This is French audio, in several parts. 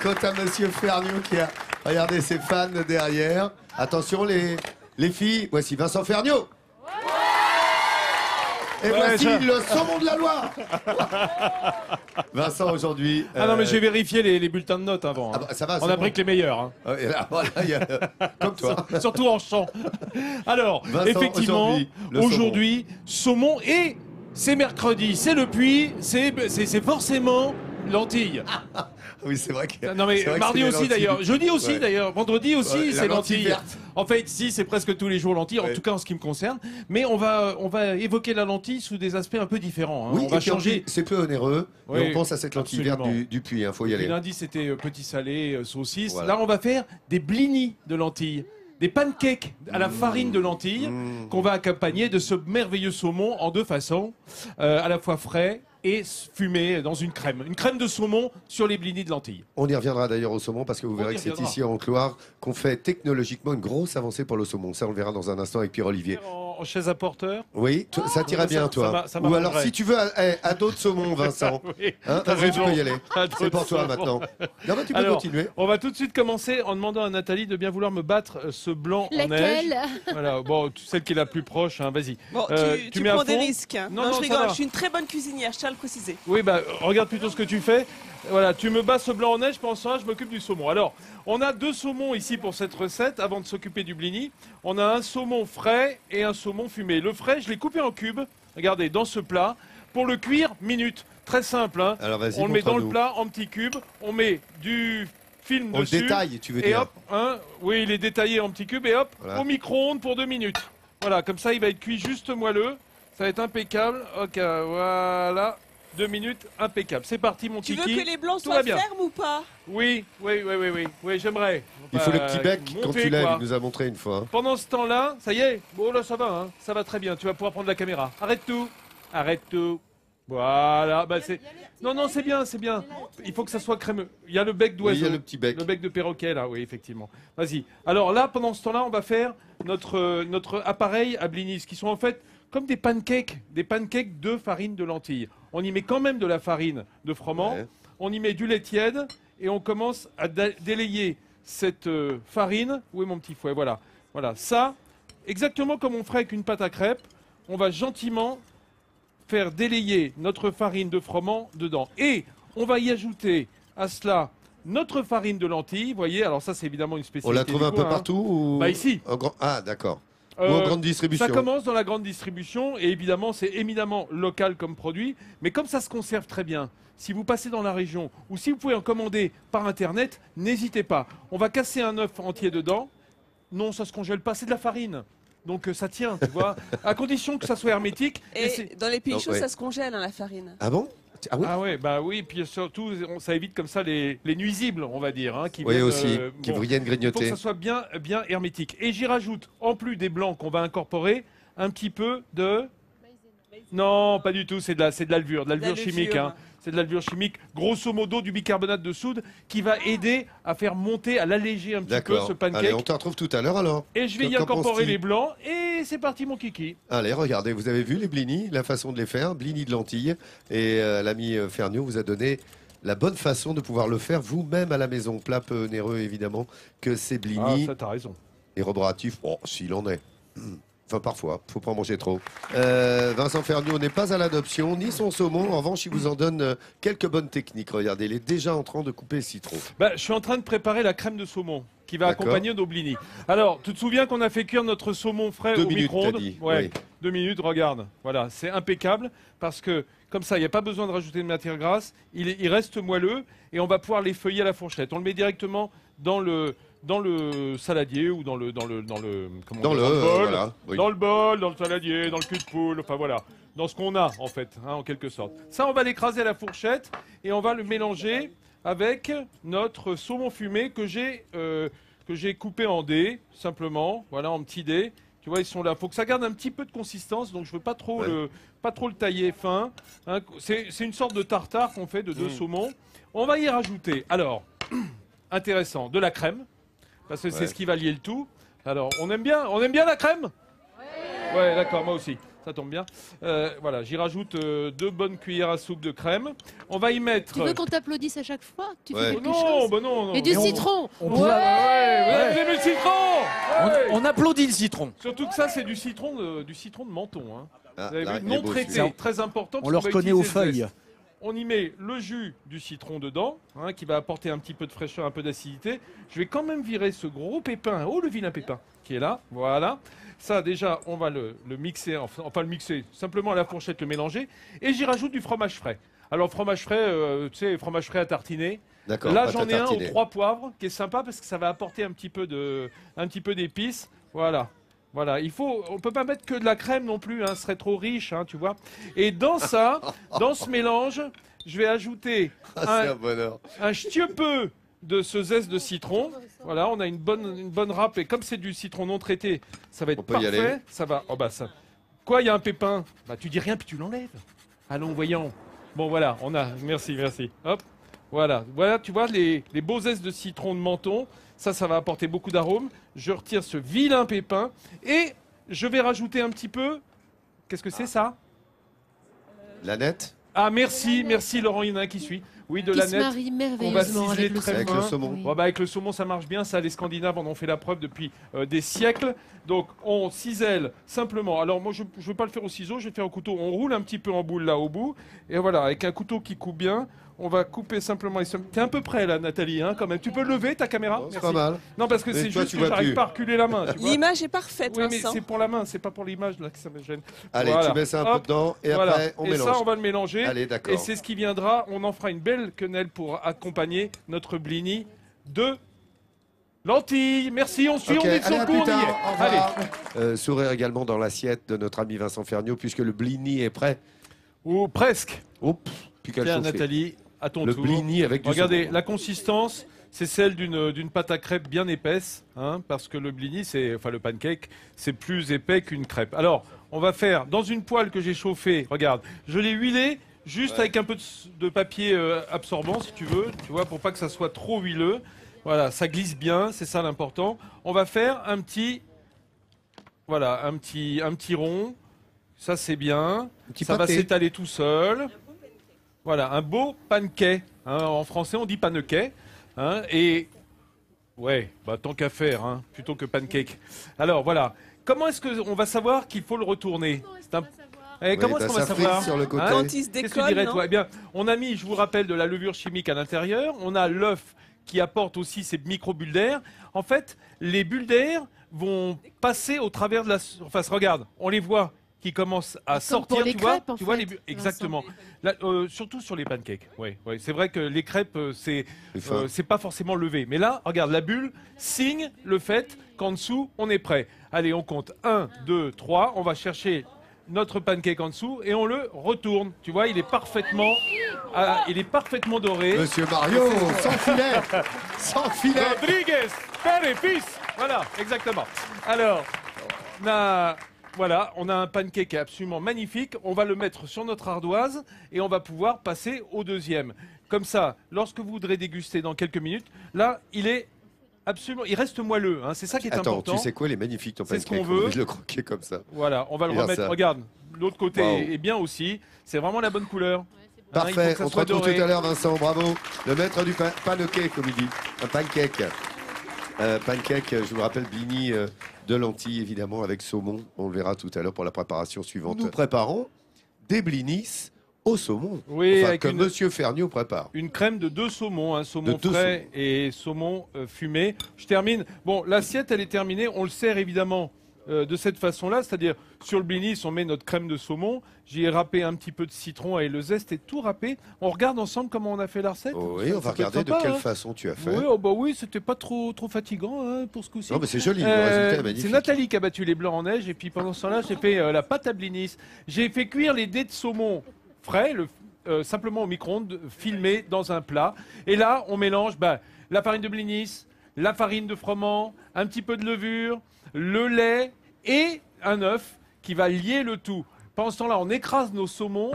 Quant à Monsieur Ferniaud qui a... Regardez ses fans derrière. Attention les filles, voici Vincent Ferniaud. Et voici le saumon de la Loire. Vincent, aujourd'hui... Ah non, mais j'ai vérifié les bulletins de notes avant. Hein. Ah bah, ça va, on a pris que les meilleurs. Hein. Voilà, comme toi. Surtout en chant. Alors, Vincent, effectivement, aujourd'hui, saumon et c'est mercredi, c'est le puits, c'est forcément lentilles. Oui, c'est vrai que... Non mais mardi aussi d'ailleurs, jeudi aussi d'ailleurs, vendredi aussi c'est lentilles. En fait, si c'est presque tous les jours lentilles, en tout cas en ce qui me concerne. Mais on va évoquer la lentille sous des aspects un peu différents. Hein. Oui, on va changer. C'est peu onéreux. Oui, mais on pense à cette lentille verte du puits. Il faut y aller. Lundi c'était petit salé, saucisse. Voilà. Là on va faire des blinis de lentilles. Des pancakes à la farine de lentilles qu'on va accompagner de ce merveilleux saumon en deux façons, à la fois frais et fumé dans une crème de saumon sur les blinis de lentilles. On y reviendra d'ailleurs au saumon parce que vous verrez que c'est ici en Haute-Loire qu'on fait technologiquement une grosse avancée pour le saumon. Ça on le verra dans un instant avec Pierre-Olivier. En chaise à porteur. Oui, ça t'irait bien toi. Ou alors si tu veux à d'autres saumons, Vincent. Oui, hein, vas-y, tu peux y aller. C'est pour toi maintenant. Non, mais tu peux continuer. On va tout de suite commencer en demandant à Nathalie de bien vouloir me battre ce blanc en neige. Voilà, bon, celle qui est la plus proche, hein, vas-y. Bon, tu mets prends à fond. des risques. Non, je rigole, je suis une très bonne cuisinière, je tiens à le préciser. Oui, bah regarde plutôt ce que tu fais. Voilà, tu me bats ce blanc en neige, pendant ce temps-là, je m'occupe du saumon. Alors, on a deux saumons ici pour cette recette, avant de s'occuper du blini. On a un saumon frais et un saumon fumé. Le frais, je l'ai coupé en cubes, regardez, dans ce plat. Pour le cuire, minute. Très simple, hein. Alors, on le met dans le plat en petits cubes, on met du film dessus. On le détaille, tu veux et dire. Hop, hein, oui, il est détaillé en petits cubes, et hop, voilà. Au micro-ondes pour 2 minutes. Voilà, comme ça, il va être cuit juste moelleux. Ça va être impeccable. Ok, voilà. 2 minutes, impeccable. C'est parti, mon kiki. Tu veux que les blancs soient fermes ou pas? Oui, j'aimerais. Il faut le petit bec quand tu lèves, il nous a montré une fois. Pendant ce temps-là, ça y est, bon là ça va, hein, ça va très bien. Tu vas pouvoir prendre la caméra. Arrête tout. Voilà, bah c'est... Non, c'est bien. Il faut que ça soit crémeux. Il y a le bec d'oiseau. Oui, il y a le petit bec. Le bec de perroquet, là, oui, effectivement. Vas-y. Alors là, pendant ce temps-là, on va faire notre appareil à blinis, qui sont en fait comme des pancakes de farine de lentilles. On y met quand même de la farine de froment, on y met du lait tiède, et on commence à délayer cette farine. Où est mon petit fouet? Voilà. Ça, exactement comme on ferait avec une pâte à crêpes, on va gentiment faire délayer notre farine de froment dedans. Et on va y ajouter à cela notre farine de lentilles. Vous voyez, alors ça c'est évidemment une spécialité. On la trouve un peu partout ou... Bah ici. Ah d'accord. Ou en grande distribution. Ça commence dans la grande distribution et évidemment c'est éminemment local comme produit. Mais comme ça se conserve très bien, si vous passez dans la région ou si vous pouvez en commander par internet, n'hésitez pas. On va casser un œuf entier dedans. Non, ça se congèle pas, c'est de la farine. Donc ça tient, tu vois, à condition que ça soit hermétique. Et dans les pays chauds, ça se congèle, hein, la farine. Ah bon? Ah oui, bah oui, puis surtout, ça évite comme ça les nuisibles, on va dire. Hein, qui oui, viennent, aussi, qui viennent grignoter. Il faut que ça soit bien hermétique. Et j'y rajoute, en plus des blancs qu'on va incorporer, un petit peu de... Non, pas du tout, c'est de la levure chimique. Hein. C'est de la levure chimique, grosso modo du bicarbonate de soude, qui va aider à faire monter, à l'alléger un petit peu ce pancake. Allez, on te retrouve tout à l'heure alors. Et je vais y incorporer les blancs, et c'est parti mon kiki. Allez, regardez, vous avez vu les blinis, la façon de les faire, blinis de lentilles. Et l'ami Ferniaud vous a donné la bonne façon de pouvoir le faire vous-même à la maison. Plat peu onéreux évidemment que ces blinis. Ah, ça t'as raison. Et roboratif, oh, s'il en est. Enfin, parfois, faut pas en manger trop. Vincent Ferniaud n'est pas à l'adoption, ni son saumon. En revanche, il vous en donne quelques bonnes techniques. Regardez, il est déjà en train de couper le citron. Bah, je suis en train de préparer la crème de saumon qui va accompagner nos blinis. Alors, tu te souviens qu'on a fait cuire notre saumon frais au micro-ondes? Ouais, 2 minutes, regarde. Voilà, c'est impeccable parce que comme ça, il n'y a pas besoin de rajouter de matière grasse. Il reste moelleux et on va pouvoir les feuiller à la fourchette. On le met directement dans le saladier ou dans le bol, voilà, oui. Dans le bol, dans le saladier, dans le cul de poule, enfin voilà, dans ce qu'on a en fait, hein, en quelque sorte. Ça, on va l'écraser à la fourchette et on va le mélanger avec notre saumon fumé que j'ai coupé en dés, simplement, voilà, en petits dés. Tu vois, ils sont là. Il faut que ça garde un petit peu de consistance, donc je ne veux pas trop le tailler fin. Hein. C'est une sorte de tartare qu'on fait de 2 saumons. On va y rajouter, alors, intéressant, de la crème. Parce que c'est ce qui va lier le tout. Alors, on aime bien la crème? Ouais, d'accord, moi aussi. ça tombe bien. Voilà, j'y rajoute 2 bonnes cuillères à soupe de crème. On va y mettre... Tu veux qu'on t'applaudisse à chaque fois que tu fais quelque non, chose bah non, non. Et du citron. Vous avez aimé le citron. On applaudit le citron. Surtout que ça, c'est du citron de menton. Hein. Ah, Vous avez là, vu, il est non beau, traité, celui-là. très important. On le reconnaît aux feuilles. On y met le jus du citron dedans, hein, qui va apporter un petit peu de fraîcheur, un peu d'acidité. Je vais quand même virer ce gros pépin, le vilain pépin, qui est là, voilà. Ça, déjà, on va le mixer, enfin le mixer, simplement à la fourchette, le mélanger. Et j'y rajoute du fromage frais. Alors, fromage frais, tu sais, fromage frais à tartiner. D'accord. Là, j'en ai un aux 3 poivres, qui est sympa parce que ça va apporter un petit peu d'épices. Voilà. Voilà, on peut pas mettre que de la crème non plus, hein, ce serait trop riche, hein, tu vois. Et dans ça, dans ce mélange, je vais ajouter un ch'tieu-peu de ce zeste de citron. Voilà, on a une bonne râpe et comme c'est du citron non traité, ça va être parfait. Ça va. Oh bah ça. Quoi, il y a un pépin? Bah tu dis rien puis tu l'enlèves. Allons, voyons. Bon voilà, on a. Merci. Hop. Voilà, tu vois les beaux zestes de citron de menton. Ça va apporter beaucoup d'arômes. Je retire ce vilain pépin et je vais rajouter un petit peu. Qu'est-ce que c'est ça? L'aneth. Ah merci Laurent, il y en a un qui suit. Oui, de l'aneth. Qui se marie On va merveilleusement ciseler avec le très saumon. fin. Avec le saumon. Oui. Bon, bah, avec le saumon, ça marche bien. Ça, les Scandinaves en ont fait la preuve depuis des siècles. Donc, on cisèle simplement. Alors, moi, je ne veux pas le faire au ciseau, je vais faire au couteau. On roule un petit peu en boule là au bout. Et voilà, avec un couteau qui coupe bien, on va couper simplement les T'es un peu près là, Nathalie, hein, quand même. Tu peux lever ta caméra? C'est pas mal. Non, parce que Mais c'est toi, juste tu que vois j'arrive plus. pas à reculer la main. Tu vois. L'image est parfaite, Oui, mais Vincent. c'est pour la main, c'est pas pour l'image là que ça me gêne. Allez, Voilà. tu mets ça un peu Hop, dedans et voilà. après on et mélange. ça, on va le mélanger. Allez, d'accord. Et c'est ce qui viendra. On en fera une belle quenelle pour accompagner notre blini de lentilles. Merci, on suit, Ok, on est de allez, son à coup, plus on y tard. est. Au revoir. Allez. Sourire également dans l'assiette de notre ami Vincent Ferniaud puisque le blini est prêt. Ou presque. Oups, puis qu'elle Tiens, chauffait. Nathalie, à ton Le tour. blini avec du Regardez, saumon. la consistance, c'est celle d'une pâte à crêpes bien épaisse, hein, parce que le blini, enfin le pancake, c'est plus épais qu'une crêpe. Alors, on va faire dans une poêle que j'ai chauffée. Regarde, je l'ai huilée juste avec un peu de papier absorbant, si tu veux, tu vois, pour pas que ça soit trop huileux. Voilà, ça glisse bien, c'est ça l'important. On va faire un petit rond. Ça, c'est bien. Ça va s'étaler tout seul. Voilà, un beau pancake. Hein, en français, on dit panequet. Hein, et ouais, bah, tant qu'à faire, hein, plutôt que pancake. Alors voilà, comment est-ce qu'on va savoir qu'il faut le retourner? Comment est-ce qu'on va ça savoir? frise sur le côté. Quand il se Qu'est-ce que décolle, dirais non? toi? Eh bien, on a mis, je vous rappelle, de la levure chimique à l'intérieur. On a l'œuf qui apporte aussi ces micro-bulles d'air. En fait, les bulles d'air vont passer au travers de la surface. Regarde, on les voit qui commencent à Comme sortir, pour les tu vois, crêpes, en tu vois fait, les Vincent. exactement. Là, surtout sur les pancakes. Oui, oui. C'est vrai que les crêpes, c'est pas forcément levé. Mais là, regarde, la bulle signe le fait qu'en dessous, on est prêt. Allez, on compte 1, 2, 3. On va chercher notre pancake en dessous et on le retourne. Tu vois, il est parfaitement doré. Monsieur Mario, sans filet. Sans filet. Rodriguez, père et fils. Voilà, exactement. Alors, on a un pancake absolument magnifique. On va le mettre sur notre ardoise et on va pouvoir passer au deuxième. Comme ça, lorsque vous voudrez déguster dans quelques minutes, là, il reste moelleux. Hein, c'est ça qui est Attends, important. tu sais quoi, il est magnifique ton C'est pancake. ce qu'on veut. Je le croquais comme ça. Voilà, on va le Regarde remettre. ça. Regarde, l'autre côté Wow. est bien aussi. C'est vraiment la bonne couleur. Hein, il faut Parfait, que ça on te soit retrouve doré. tout à l'heure Vincent, bravo. Le maître du pancake, comme il dit. Un pancake. Pancake, je vous rappelle, blini de lentilles, évidemment, avec saumon. On le verra tout à l'heure pour la préparation suivante. Nous préparons des blinis au saumon. Oui, Enfin, avec que Monsieur Ferniaud prépare. Une crème de 2 saumons, un saumon De deux frais et saumon fumé. Je termine. Bon, l'assiette, elle est terminée. On le sert évidemment de cette façon-là, c'est-à-dire sur le blinis, on met notre crème de saumon. J'y ai râpé un petit peu de citron et le zeste est tout râpé. On regarde ensemble comment on a fait la recette. Oh oui, on va Ça peut être regarder de sympa, quelle hein. façon tu as fait. Oui, oh bah oui, c'était pas trop fatigant hein, pour ce coup-ci. Non, mais c'est joli, le résultat est magnifique. C'est Nathalie qui a battu les blancs en neige et puis pendant ce temps-là, j'ai fait la pâte à blinis. J'ai fait cuire les dés de saumon frais, simplement au micro-ondes, filmé dans un plat. Et là, on mélange la farine de blinis, la farine de froment, un petit peu de levure, le lait et un œuf qui va lier le tout. Pendant ce temps-là, on écrase nos saumons,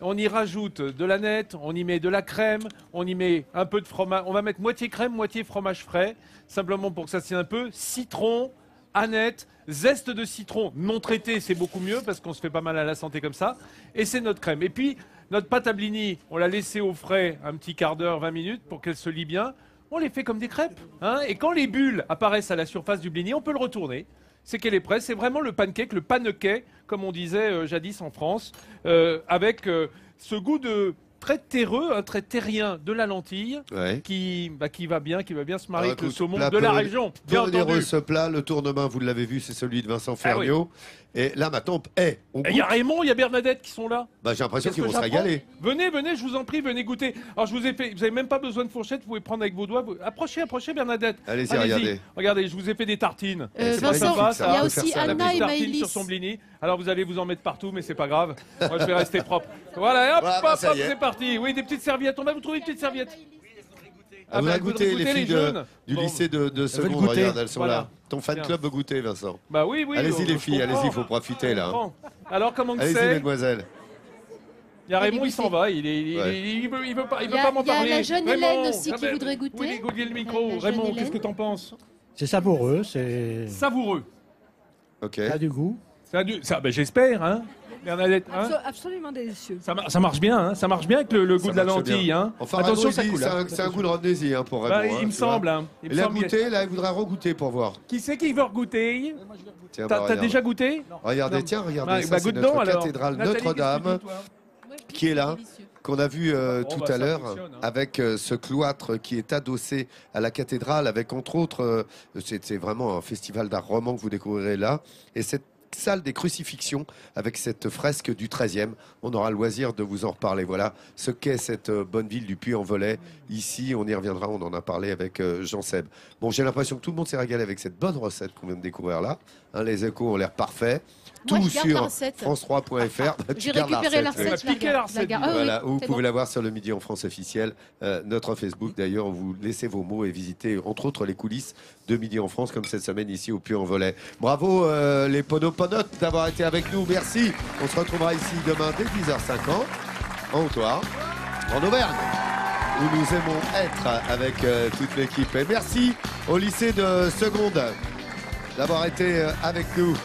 on y rajoute de la nette, on y met de la crème, on y met un peu de fromage. On va mettre moitié crème, moitié fromage frais, simplement pour que ça tienne un peu. Citron, Annette, zeste de citron non traité, c'est beaucoup mieux parce qu'on se fait pas mal à la santé comme ça. Et c'est notre crème. Et puis, notre pâte à blini, on l'a laissée au frais un petit quart d'heure, 20 minutes pour qu'elle se lie bien. On les fait comme des crêpes. Hein, et quand les bulles apparaissent à la surface du blini, on peut le retourner. C'est qu'elle est prête. C'est vraiment le pancake, le panequet, comme on disait jadis en France, avec ce goût de très terreux, très terrien de la lentille, qui va bien se marier avec le saumon de la région. Bien entendu. Ce plat, le tournement, vous l'avez vu, c'est celui de Vincent Ferniaud. Et là, maintenant, on goûte. Il y a Raymond, il y a Bernadette qui sont là. J'ai l'impression qu'ils vont se régaler. Venez, je vous en prie, venez goûter. Alors, vous n'avez même pas besoin de fourchette, vous pouvez prendre avec vos doigts. Approchez, Bernadette. Allez-y, regardez. Regardez, je vous ai fait des tartines. Vincent, il y a aussi Anna et Maëlys sur son blini. Alors, vous allez vous en mettre partout, mais c'est pas grave. Moi, je vais rester propre. Voilà, hop, c'est parti. Oui, des petites serviettes. On va vous trouver des petites serviettes. Vous avez goûté les filles du lycée de seconde, regarde, elles sont là. Ton fan club veut goûter, Vincent. Bah oui. Allez-y les filles, allez-y, il faut profiter là. Alors comment c'est? Allez-y mesdemoiselles. Il y a Raymond, il s'en va, il veut pas m'en parler. Il y a la jeune Hélène aussi qui voudrait goûter. Oui, goûter le micro. Raymond, qu'est-ce que t'en penses? C'est savoureux, c'est... Savoureux. Ok. Ça a du goût. J'espère, hein. Bernadette, hein, absolument délicieux. Ça marche bien, hein, ça marche bien avec le goût de la lentille. Hein. Enfin, attention, ça coule. C'est un goût de Rodnésie pour Raymond. Il me semble. Hein. Il a goûté, là, il voudra regoûter pour voir. Qui c'est qui veut goûter? T'as déjà goûté? Regardez, regardez, ça c'est notre cathédrale Notre-Dame qui est là, qu'on a vu tout à l'heure, avec ce cloître qui est adossé à la cathédrale, avec entre autres, c'est vraiment un festival d'art roman que vous découvrirez là, et cette salle des crucifixions avec cette fresque du 13e. On aura le loisir de vous en reparler. Voilà ce qu'est cette bonne ville du Puy-en-Velay. Ici, on y reviendra, on en a parlé avec Jean Seb. Bon, j'ai l'impression que tout le monde s'est régalé avec cette bonne recette qu'on vient de découvrir là. Hein, les échos ont l'air parfaits. Moi, tout sur france3.fr. J'ai récupéré la recette. Voilà, vous pouvez la voir sur le Midi en France officiel, notre Facebook d'ailleurs, où vous laissez vos mots et visitez entre autres les coulisses de Midi en France, comme cette semaine ici au Puy-en-Velay. Bravo les ponoponotes d'avoir été avec nous, merci. On se retrouvera ici demain dès 10h50 en Haute-Loire, en Auvergne, où nous aimons être avec toute l'équipe. Et merci au lycée de seconde d'avoir été avec nous.